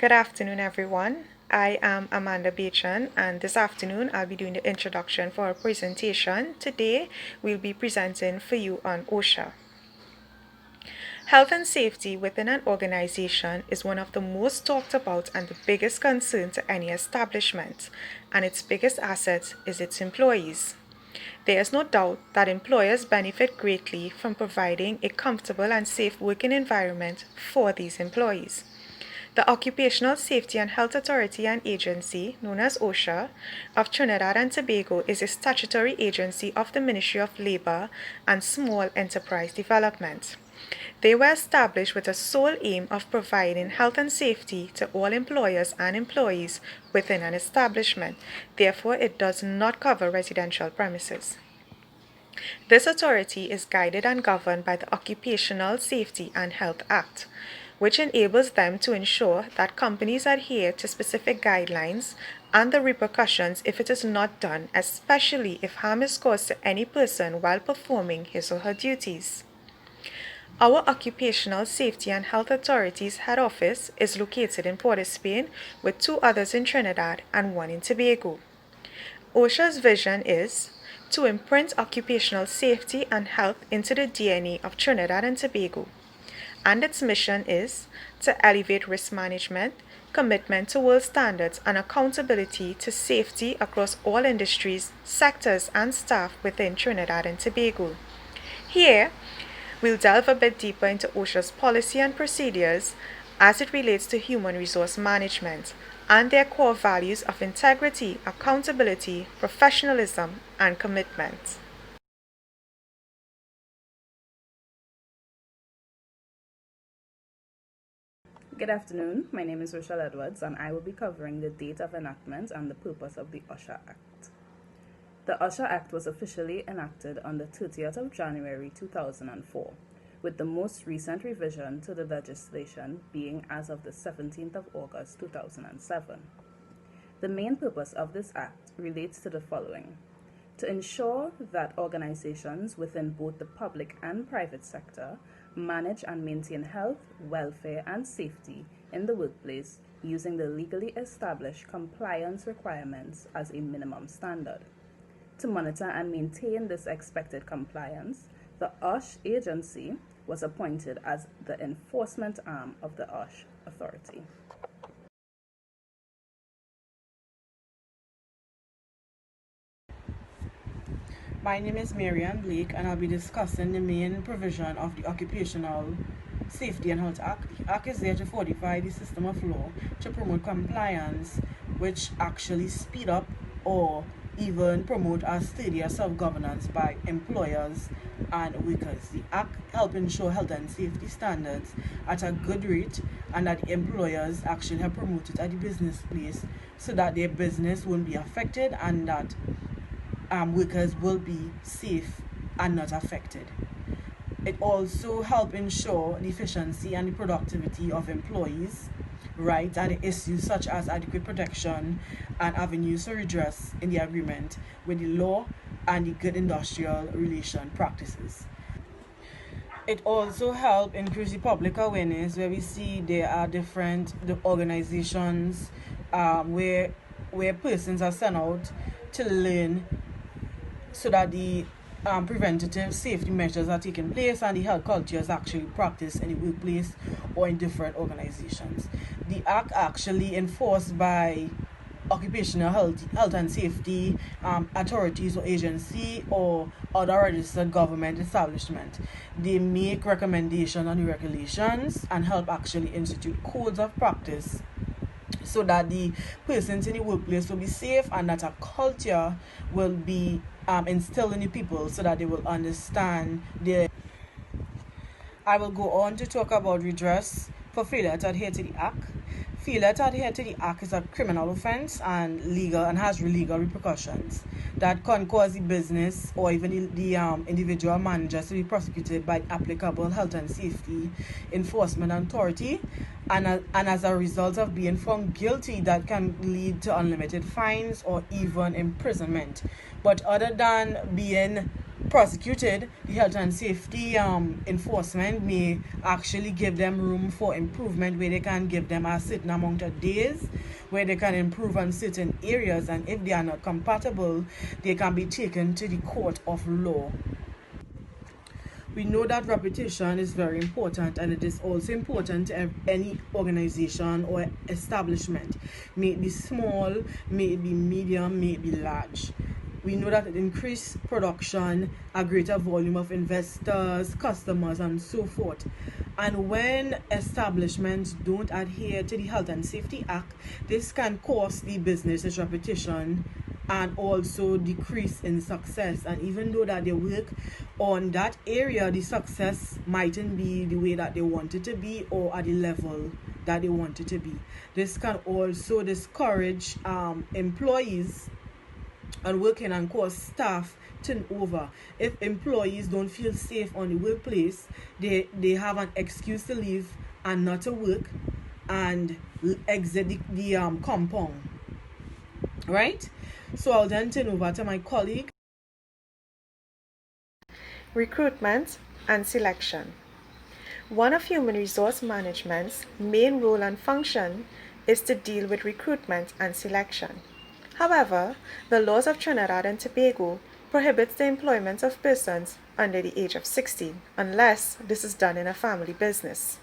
Good afternoon, everyone. I am Amanda Bachan, and this afternoon I'll be doing the introduction for our presentation. Today, we'll be presenting for you on OSHA. Health and safety within an organization is one of the most talked about and the biggest concern to any establishment, and its biggest asset is its employees. There is no doubt that employers benefit greatly from providing a comfortable and safe working environment for these employees. The Occupational Safety and Health Authority and Agency, known as OSHA, of Trinidad and Tobago is a statutory agency of the Ministry of Labour and Small Enterprise Development. They were established with a sole aim of providing health and safety to all employers and employees within an establishment. Therefore, it does not cover residential premises. This authority is guided and governed by the Occupational Safety and Health Act, which enables them to ensure that companies adhere to specific guidelines and the repercussions if it is not done, especially if harm is caused to any person while performing his or her duties. Our Occupational Safety and Health Authority's head office is located in Port of Spain, with 2 others in Trinidad and 1 in Tobago. OSHA's vision is to imprint occupational safety and health into the DNA of Trinidad and Tobago, and its mission is to elevate risk management, commitment to world standards, and accountability to safety across all industries, sectors, and staff within Trinidad and Tobago. Here, we'll delve a bit deeper into OSHA's policy and procedures as it relates to human resource management and their core values of integrity, accountability, professionalism, and commitment. Good afternoon, my name is Rochelle Edwards and I will be covering the date of enactment and the purpose of the OSHA Act. The OSHA Act was officially enacted on the 30th of January 2004, with the most recent revision to the legislation being as of the 17th of August 2007. The main purpose of this act relates to the following: to ensure that organizations within both the public and private sector manage and maintain health, welfare, and safety in the workplace using the legally established compliance requirements as a minimum standard. To monitor and maintain this expected compliance, the OSHA agency was appointed as the enforcement arm of the OSHA authority. My name is Marianne Blake, and I'll be discussing the main provision of the Occupational Safety and Health Act. The Act is there to fortify the system of law to promote compliance, which actually speed up or even promote a steadier self-governance by employers and workers. The Act helps ensure health and safety standards at a good rate, and that the employers actually have promoted at the business place so that their business won't be affected and that workers will be safe and not affected. It also helps ensure the efficiency and the productivity of employees, rights and issues such as adequate protection and avenues for redress in the agreement with the law and the good industrial relation practices. It also helps increase the public awareness, where we see there are different organizations where persons are sent out to learn so that the preventative safety measures are taking place and the health culture is actually practiced in the workplace or in different organizations. The Act actually enforced by occupational health and safety authorities or agency or other registered government establishment. They make recommendations on the regulations and help actually institute codes of practice so that the persons in the workplace will be safe and that a culture will be instilled in the people so that they will understand their. I will go on to talk about redress for failure to adhere to the Act. Failure to adhere to the Act is a criminal offense and has legal repercussions that can cause the business or even the individual managers to be prosecuted by applicable health and safety enforcement authority, and as a result of being found guilty, that can lead to unlimited fines or even imprisonment. But other than being prosecuted, the health and safety enforcement may actually give them room for improvement, where they can give them a certain amount of days where they can improve on certain areas, and if they are not compatible, they can be taken to the court of law. We know that reputation is very important, and it is also important to any organization or establishment, may it be small, may it be medium, may it be large. We know that it increases production, a greater volume of investors, customers, and so forth. And when establishments don't adhere to the Health and Safety Act, this can cost the business's reputation and also decrease in success. And even though that they work on that area, the success mightn't be the way that they want it to be or at the level that they want it to be. This can also discourage employees and working and cause staff turnover. If employees don't feel safe on the workplace, they have an excuse to leave and not to work and exit the compound. Right? So I'll then turn over to my colleague. Recruitment and selection. One of human resource management's main role and function is to deal with recruitment and selection. However, the laws of Trinidad and Tobago prohibits the employment of persons under the age of 16 unless this is done in a family business.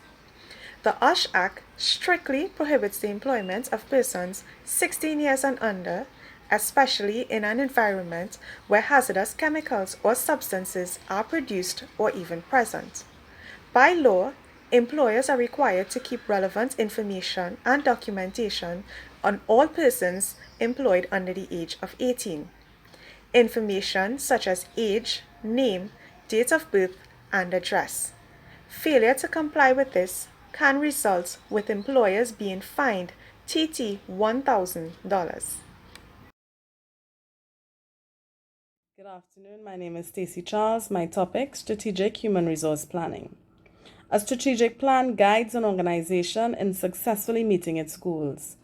The OSHA Act strictly prohibits the employment of persons 16 years and under, especially in an environment where hazardous chemicals or substances are produced or even present. By law, employers are required to keep relevant information and documentation on all persons employed under the age of 18. Information such as age, name, date of birth, and address. Failure to comply with this can result with employers being fined TT $1,000. Good afternoon, my name is Stacey Charles. My topic, Strategic Human Resource Planning. A strategic plan guides an organization in successfully meeting its goals.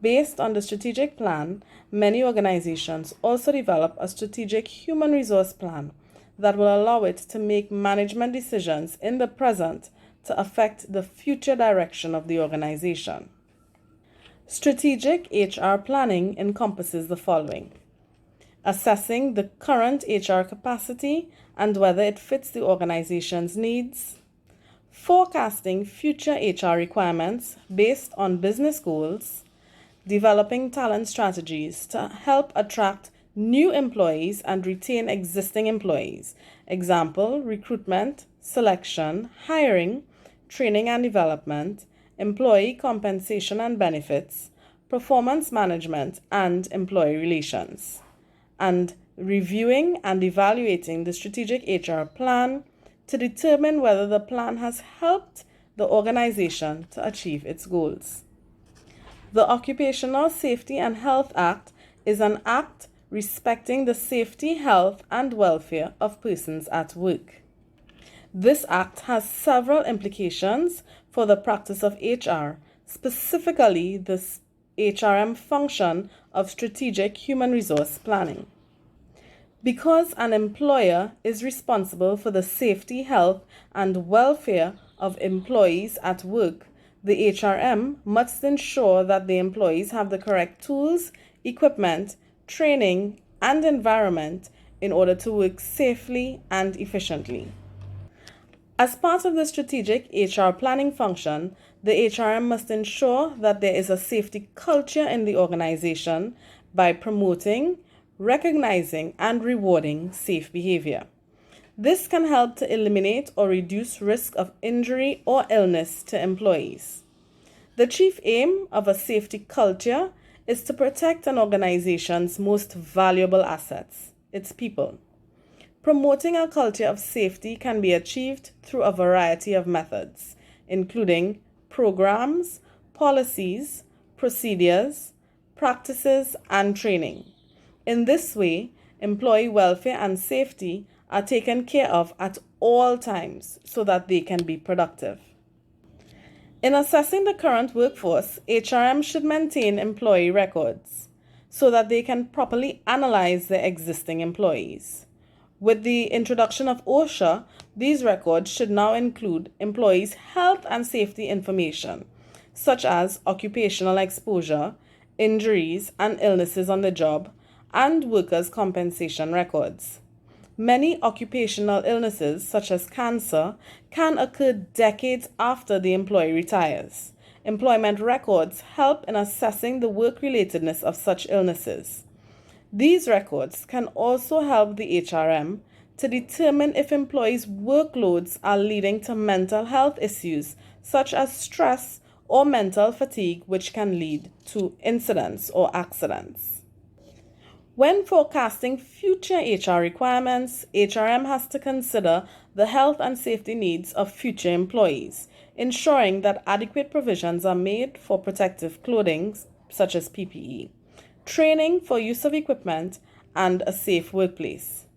Based on the strategic plan, many organizations also develop a strategic human resource plan that will allow it to make management decisions in the present to affect the future direction of the organization. Strategic HR planning encompasses the following: assessing the current HR capacity and whether it fits the organization's needs, forecasting future HR requirements based on business goals, developing talent strategies to help attract new employees and retain existing employees. Example, recruitment, selection, hiring, training and development, employee compensation and benefits, performance management, and employee relations. And reviewing and evaluating the strategic HR plan to determine whether the plan has helped the organization to achieve its goals. The Occupational Safety and Health Act is an act respecting the safety, health, and welfare of persons at work. This act has several implications for the practice of HR, specifically the HRM function of strategic human resource planning. Because an employer is responsible for the safety, health, and welfare of employees at work, the HRM must ensure that the employees have the correct tools, equipment, training, and environment in order to work safely and efficiently. As part of the strategic HR planning function, the HRM must ensure that there is a safety culture in the organization by promoting, recognizing, and rewarding safe behavior. This can help to eliminate or reduce risk of injury or illness to employees. The chief aim of a safety culture is to protect an organization's most valuable assets, its people. Promoting a culture of safety can be achieved through a variety of methods, including programs, policies, procedures, practices, and training. In this way, employee welfare and safety are taken care of at all times so that they can be productive. In assessing the current workforce, HRM should maintain employee records so that they can properly analyze their existing employees. With the introduction of OSHA, these records should now include employees' health and safety information, such as occupational exposure, injuries and illnesses on the job, and workers' compensation records. Many occupational illnesses, such as cancer, can occur decades after the employee retires. Employment records help in assessing the work-relatedness of such illnesses. These records can also help the HRM to determine if employees' workloads are leading to mental health issues such as stress or mental fatigue, which can lead to incidents or accidents. When forecasting future HR requirements, HRM has to consider the health and safety needs of future employees, ensuring that adequate provisions are made for protective clothing, such as PPE, training for use of equipment, and a safe workplace,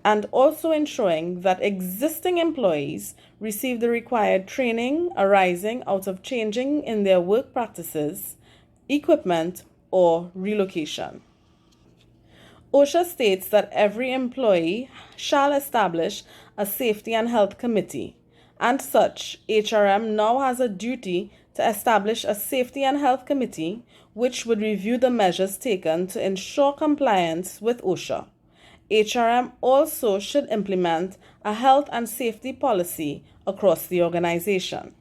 and also ensuring that existing employees receive the required training arising out of changing in their work practices, equipment, or relocation. OSHA states that every employee shall establish a safety and health committee, and such, HRM now has a duty to establish a safety and health committee which would review the measures taken to ensure compliance with OSHA. HRM also should implement a health and safety policy across the organization.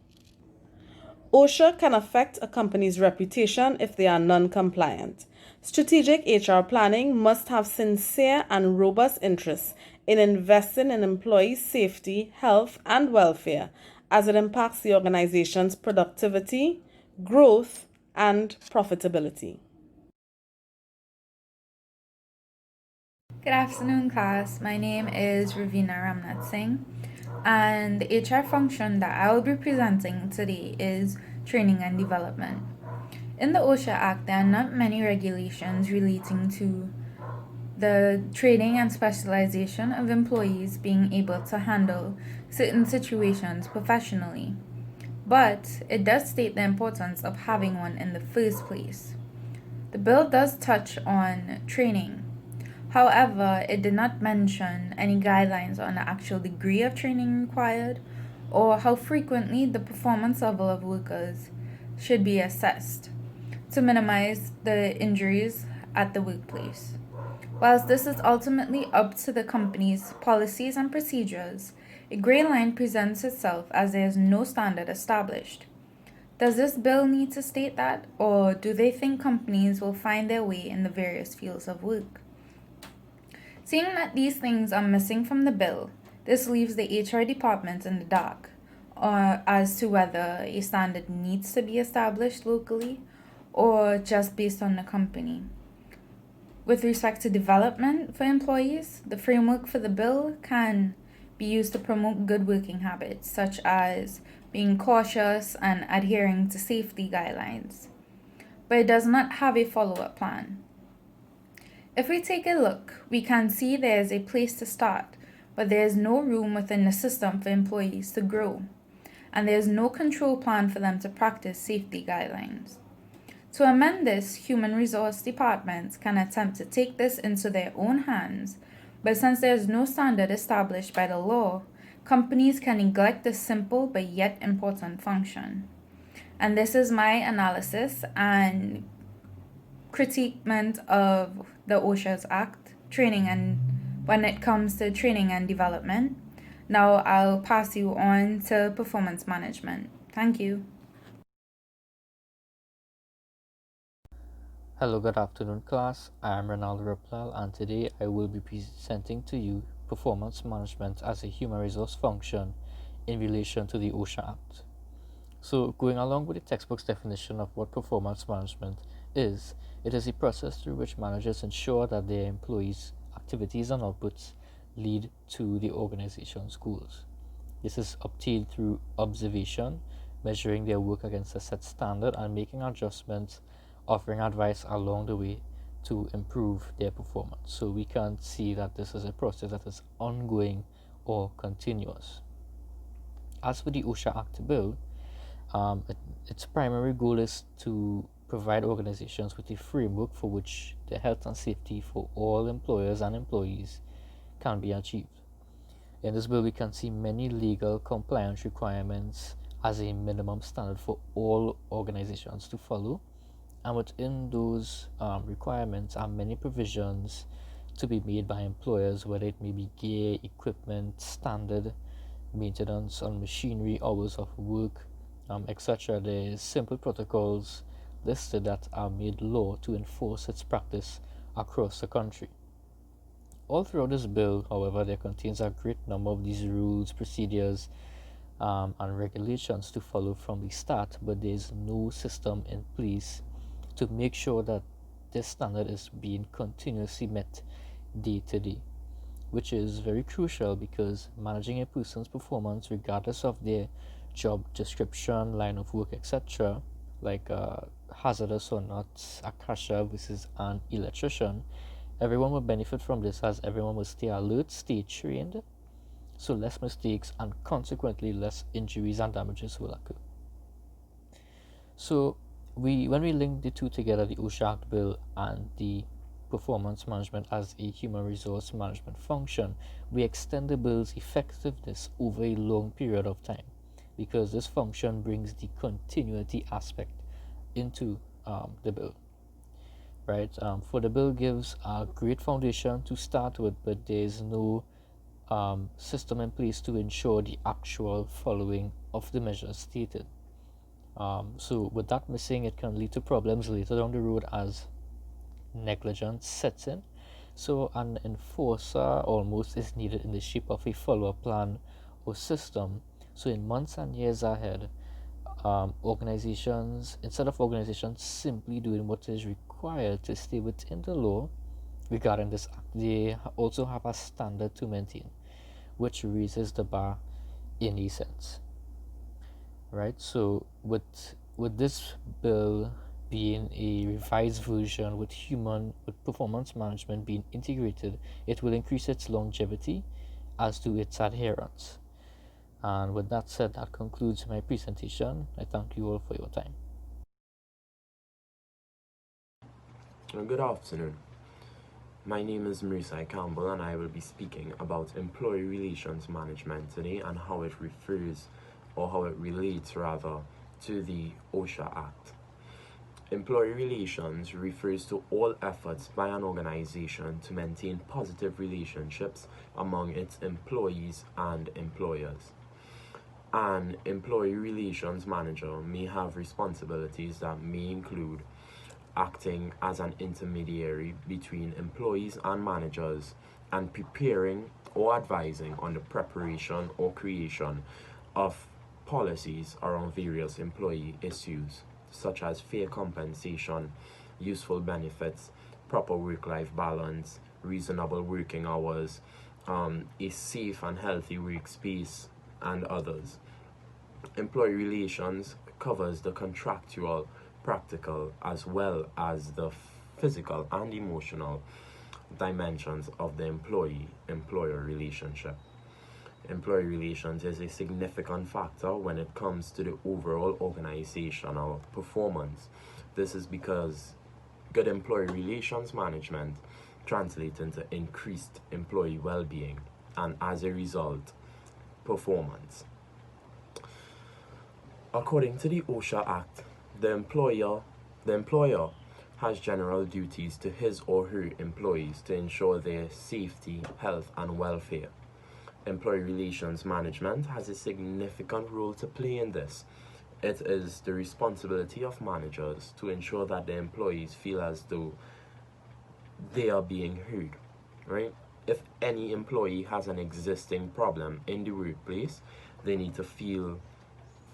OSHA can affect a company's reputation if they are non-compliant. Strategic HR planning must have sincere and robust interests in investing in employee safety, health, and welfare as it impacts the organization's productivity, growth, and profitability. Good afternoon, class. My name is Ravina Ramnath Singh, and the HR function that I will be presenting today is training and development. In the OSHA Act, there are not many regulations relating to the training and specialization of employees being able to handle certain situations professionally, but it does state the importance of having one in the first place. The bill does touch on training. However, it did not mention any guidelines on the actual degree of training required or how frequently the performance level of workers should be assessed to minimize the injuries at the workplace. Whilst this is ultimately up to the company's policies and procedures, a gray line presents itself as there is no standard established. Does this bill need to state that, or do they think companies will find their way in the various fields of work? Seeing that these things are missing from the bill, this leaves the HR department in the dark as to whether a standard needs to be established locally or just based on the company. With respect to development for employees, the framework for the bill can be used to promote good working habits, such as being cautious and adhering to safety guidelines. But it does not have a follow-up plan. If we take a look, we can see there is a place to start, but there is no room within the system for employees to grow, and there is no control plan for them to practice safety guidelines. To amend this, human resource departments can attempt to take this into their own hands, but since there is no standard established by the law, companies can neglect this simple but yet important function. And this is my analysis and critiquement of the OSHA's Act, training and when it comes to training and development. Now I'll pass you on to performance management. Thank you. Hello, good afternoon, class. I am Ronaldo Raplal, and today I will be presenting to you performance management as a human resource function in relation to the OSHA Act. So, going along with the textbook's definition of what performance management is, it is a process through which managers ensure that their employees' activities and outputs lead to the organization's goals. This is obtained through observation, measuring their work against a set standard, and making adjustments, offering advice along the way to improve their performance. So we can see that this is a process that is ongoing or continuous. As for the OSHA Act bill, its primary goal is to provide organizations with a framework for which the health and safety for all employers and employees can be achieved. In this bill, we can see many legal compliance requirements as a minimum standard for all organizations to follow. And within those requirements are many provisions to be made by employers, whether it may be gear, equipment, standard maintenance on machinery, hours of work, etc. There's simple protocols listed that are made law to enforce its practice across the country. All throughout this bill, however, there contains a great number of these rules, procedures, and regulations to follow from the start, but there's no system in place to make sure that this standard is being continuously met day to day, which is very crucial because managing a person's performance, regardless of their job description, line of work, etc., like hazardous or not, a cashier versus an electrician, everyone will benefit from this as everyone will stay alert, stay trained, so less mistakes and consequently less injuries and damages will occur. So when we link the two together, the OSHA Act bill and the performance management as a human resource management function, we extend the bill's effectiveness over a long period of time because this function brings the continuity aspect into the bill. Right? For the bill gives a great foundation to start with, but there's no system in place to ensure the actual following of the measures stated. So with that missing, it can lead to problems later down the road as negligence sets in. So an enforcer almost is needed in the shape of a follow-up plan or system. So in months and years ahead, organizations, instead of organizations simply doing what is required to stay within the law regarding this act, they also have a standard to maintain, which raises the bar in a sense. Right? So with this bill being a revised version with performance management being integrated, it will increase its longevity as to its adherence. And with that said, that concludes my presentation. I thank you all for your time. Good afternoon. My name is Marisai Campbell and I will be speaking about employee relations management today and how it refers, or how it relates rather, to the OSHA Act. Employee relations refers to all efforts by an organization to maintain positive relationships among its employees and employers. An employee relations manager may have responsibilities that may include acting as an intermediary between employees and managers and preparing or advising on the preparation or creation of policies around various employee issues such as fair compensation, useful benefits, proper work-life balance, reasonable working hours, a safe and healthy workspace, and others. Employee relations covers the contractual, practical, as well as the physical and emotional dimensions of the employee-employer relationship. Employee relations is a significant factor when it comes to the overall organizational performance. This is because good employee relations management translates into increased employee well-being and, as a result, performance. According to the OSHA Act, the employer has general duties to his or her employees to ensure their safety, health, and welfare. Employee relations management has a significant role to play in this. It is the responsibility of managers to ensure that their employees feel as though they are being heard, right? If any employee has an existing problem in the workplace, they need to feel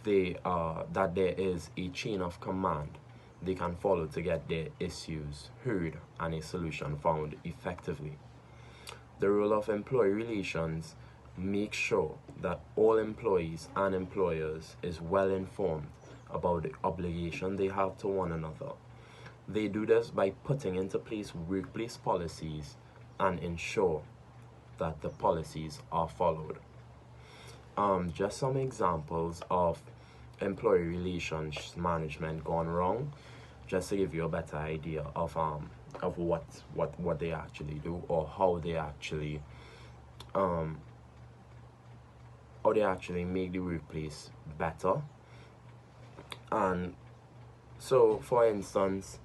that there is a chain of command they can follow to get their issues heard and a solution found effectively. The role of employee relations makes sure that all employees and employers is well informed about the obligation they have to one another. They do this by putting into place workplace policies and ensure that the policies are followed. Just some examples of employee relations management gone wrong, just to give you a better idea of what they actually do or how they actually um, how they actually make the workplace better. And so, for instance,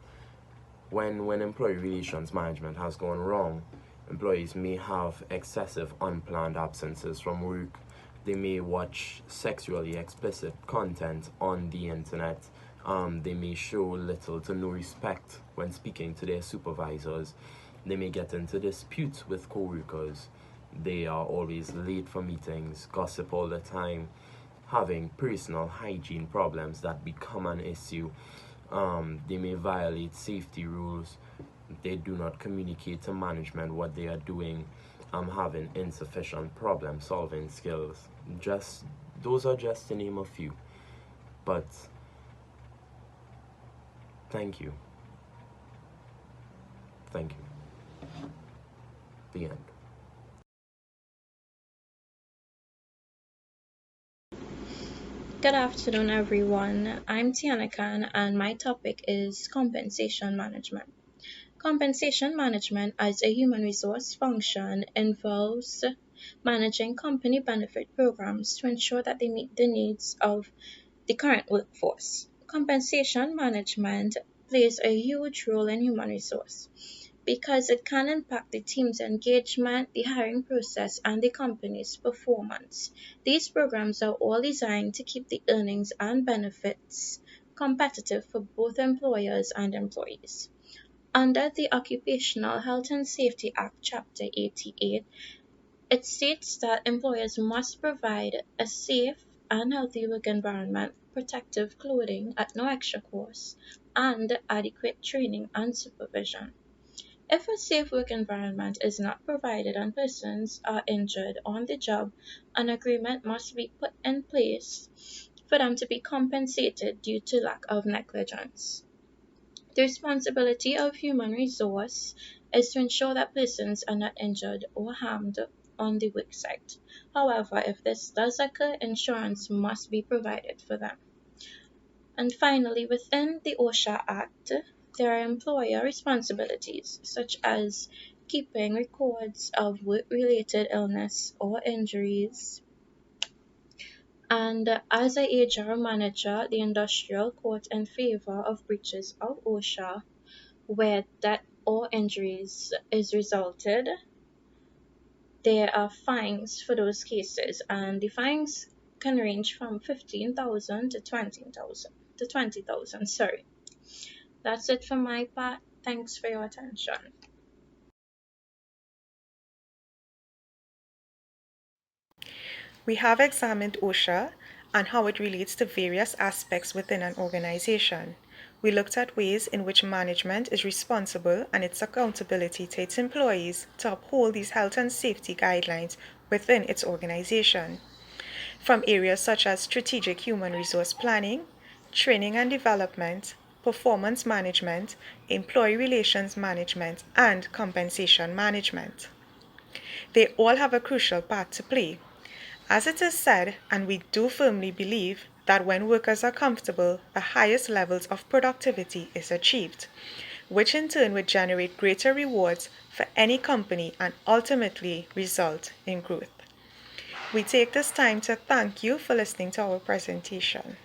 when employee relations management has gone wrong, employees may have excessive unplanned absences from work. They may watch sexually explicit content on the internet. They may show little to no respect when speaking to their supervisors. They may get into disputes with coworkers. They are always late for meetings, gossip all the time, having personal hygiene problems that become an issue. They may violate safety rules. They do not communicate to management what they are doing. Having insufficient problem solving skills. Just those are just to name a few. But thank you. Thank you. The end. Good afternoon, everyone. I'm Tiana Khan, and my topic is compensation management. Compensation management as a human resource function involves managing company benefit programs to ensure that they meet the needs of the current workforce. Compensation management plays a huge role in human resource because it can impact the team's engagement, the hiring process, and the company's performance. These programs are all designed to keep the earnings and benefits competitive for both employers and employees. Under the Occupational Health and Safety Act, Chapter 88, it states that employers must provide a safe and healthy work environment, protective clothing at no extra cost, and adequate training and supervision. If a safe work environment is not provided and persons are injured on the job, an agreement must be put in place for them to be compensated due to lack of negligence. The responsibility of human resource is to ensure that persons are not injured or harmed on the work site. However, if this does occur, insurance must be provided for them. And finally, within the OSHA Act, there are employer responsibilities such as keeping records of work-related illness or injuries. And as a HR manager, the industrial court in favor of breaches of OSHA where death or injuries is resulted, there are fines for those cases, and the fines can range from 15,000 to 20,000. Sorry. That's it for my part. Thanks for your attention. We have examined OSHA and how it relates to various aspects within an organization. We looked at ways in which management is responsible and its accountability to its employees to uphold these health and safety guidelines within its organization. From areas such as strategic human resource planning, training and development, performance management, employee relations management, and compensation management. They all have a crucial part to play. As it is said, and we do firmly believe, that when workers are comfortable, the highest levels of productivity is achieved, which in turn would generate greater rewards for any company and ultimately result in growth. We take this time to thank you for listening to our presentation.